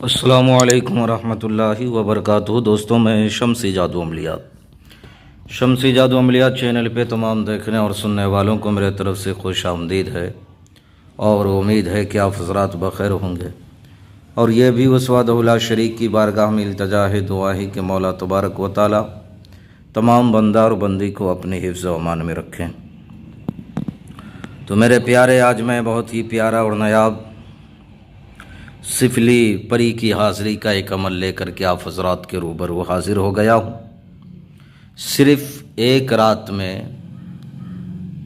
अस्सलामुअलैकुम वरहमतुल्लाहि वबरकातुहू। दोस्तों, मैं शम्सी जादू अमलियात चैनल पे तमाम देखने और सुनने वालों को मेरे तरफ़ से खुश आमदीद है और उम्मीद है कि आप हज़रात बख़ैर होंगे। और ये भी उस वादहुल्ला शरीक की बारगाह में इल्तिजा है, दुआ है कि मौला तबारक व तआला तमाम बंदा और बंदी को अपने हिफ्ज़ व अमान में रखें। तो मेरे प्यारे, आज मैं बहुत ही प्यारा और नायाब सिफली परी की हाज़िरी का एक अमल लेकर के आप हज़रात के रूबरू हाज़िर हो गया हूँ। सिर्फ़ एक रात में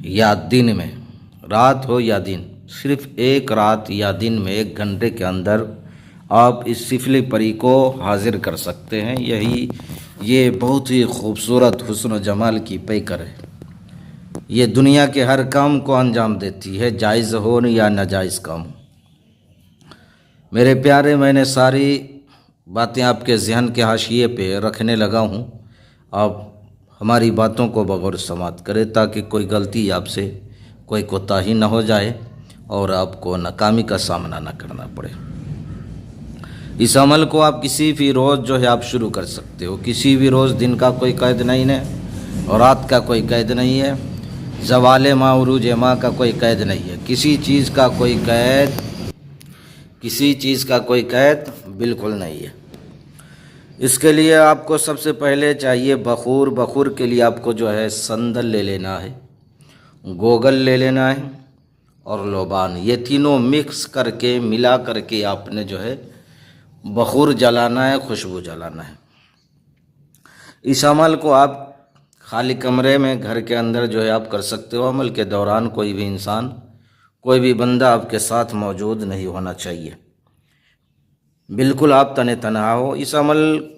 या दिन में, रात हो या दिन, सिर्फ़ एक रात या दिन में 1 घंटे के अंदर आप इस सिफली परी को हाज़िर कर सकते हैं। ये बहुत ही खूबसूरत हुस्न जमाल की पैकर है। ये दुनिया के हर काम को अंजाम देती है, जायज़ हो या नाजायज़ काम हो। मेरे प्यारे, मैंने सारी बातें आपके ज़हन के हाशिए पे रखने लगा हूँ। आप हमारी बातों को बगौर समात करें ताकि कोई गलती आपसे, कोई कोताही न हो जाए और आपको नाकामी का सामना न करना पड़े। इस अमल को आप किसी भी रोज़ जो है आप शुरू कर सकते हो। किसी भी रोज़ दिन का कोई कैद नहीं है और रात का कोई कैद नहीं है, ज़वाले माँ उरूज माँ का कोई कैद नहीं है। किसी चीज़ का कोई कैद बिल्कुल नहीं है। इसके लिए आपको सबसे पहले चाहिए बखूर के लिए आपको जो है संदल ले लेना है, गोगल ले लेना है और लोबान। ये तीनों मिक्स करके मिला करके आपने जो है बखूर जलाना है, खुशबू जलाना है। इस अमल को आप खाली कमरे में घर के अंदर जो है आप कर सकते हो। अमल के दौरान कोई भी इंसान, कोई भी बंदा आपके साथ मौजूद नहीं होना चाहिए। बिल्कुल आप तने तनहा हो। इस अमल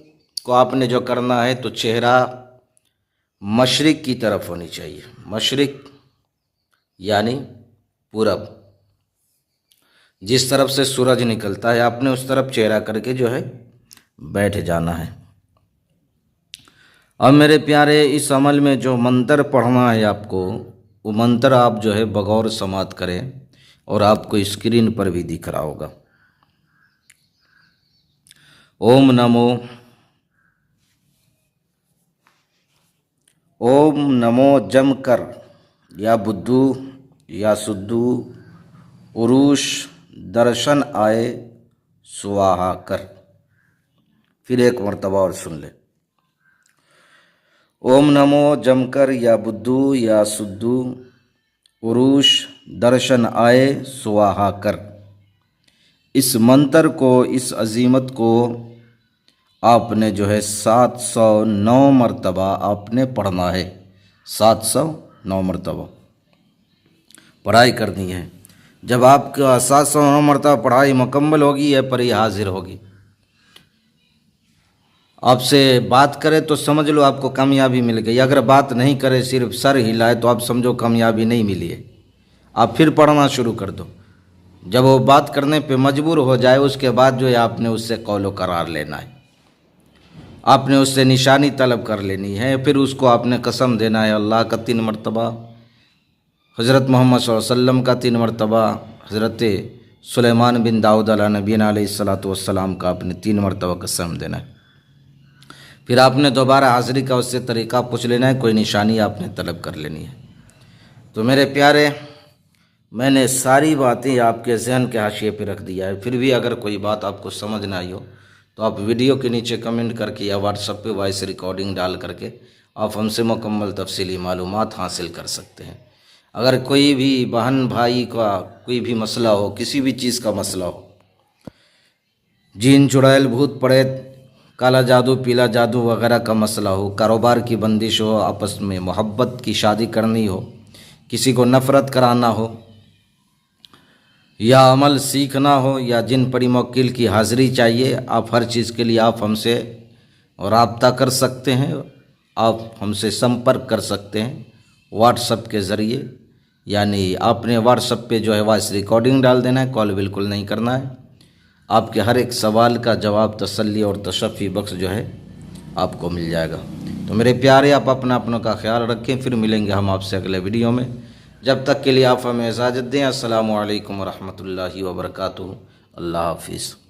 को आपने जो करना है तो चेहरा मशरिक़ की तरफ होनी चाहिए। मशरिक़ यानी पूरब, जिस तरफ से सूरज निकलता है आपने उस तरफ चेहरा करके जो है बैठ जाना है। अब मेरे प्यारे, इस अमल में जो मंत्र पढ़ना है आपको, वो मंत्र आप जो है बगौर समात करें और आपको स्क्रीन पर भी दिख रहा होगा। ओम नमो जमकर या बुद्धू या सुद्धू उरूश दर्शन आए स्वाहा कर। फिर एक मर्तबा और सुन ले। ओम नमो जमकर या बुद्धू या सुद्धू उरूश दर्शन आए स्वाहा कर। इस मंत्र को, इस अजीमत को आपने जो है 709 मरतबा आपने पढ़ना है। 709 मरतबा पढ़ाई करनी है। जब आपका 709 मरतबा पढ़ाई मुकम्मल होगी, यह परी हाजिर होगी। आपसे बात करे तो समझ लो आपको कामयाबी मिल गई। अगर बात नहीं करे, सिर्फ सर हिलाए, तो आप समझो कामयाबी नहीं मिली है। आप फिर पढ़ना शुरू कर दो। जब वो बात करने पे मजबूर हो जाए, उसके बाद जो है आपने उससे कौलो करार लेना है। आपने उससे निशानी तलब कर लेनी है। फिर उसको आपने कसम देना है अल्लाह का 3 मरतबा, हज़रत मोहम्मद सल्लल्लाहु अलैहि वसल्लम का 3 मरतबा, हज़रत सुलेमान बिन दाऊद नबीना अलैहिस्सलातु वस्सलाम का आपने 3 मरतबा कसम देना है। फिर आपने दोबारा हाज़िरी का उससे तरीक़ा पूछ लेना है, कोई निशानी आपने तलब कर लेनी है। तो मेरे प्यारे, मैंने सारी बातें आपके जहन के हाशिए पे रख दिया है। फिर भी अगर कोई बात आपको समझ ना आई हो तो आप वीडियो के नीचे कमेंट करके या व्हाट्सएप पे वॉइस रिकॉर्डिंग डाल करके आप हमसे मुकम्मल तफसीली मालूमात हासिल कर सकते हैं। अगर कोई भी बहन भाई का कोई भी मसला हो, किसी भी चीज़ का मसला हो, जीन चुड़ैल भूत प्रेत, काला जादू, पीला जादू वगैरह का मसला हो, कारोबार की बंदिश हो, आपस में मोहब्बत की शादी करनी हो, किसी को नफ़रत कराना हो, या अमल सीखना हो, या जिन परी मुवक्किल की हाज़िरी चाहिए, आप हर चीज़ के लिए आप हमसे रब्ता कर सकते हैं। आप हमसे संपर्क कर सकते हैं व्हाट्सएप के ज़रिए। यानी आपने व्हाट्सएप पे जो है वॉइस रिकॉर्डिंग डाल देना है, कॉल बिल्कुल नहीं करना है। आपके हर एक सवाल का जवाब तसल्ली और तशफ़ी बख्श जो है आपको मिल जाएगा। तो मेरे प्यारे, आप अपनों का ख्याल रखें। फिर मिलेंगे हम आपसे अगले वीडियो में। जब तक के लिए आप हमें इजाज़त दें। अस्सलामु अलैकुम वरहमतुल्लाहि वबरकातुहू। अल्लाह हाफिज़।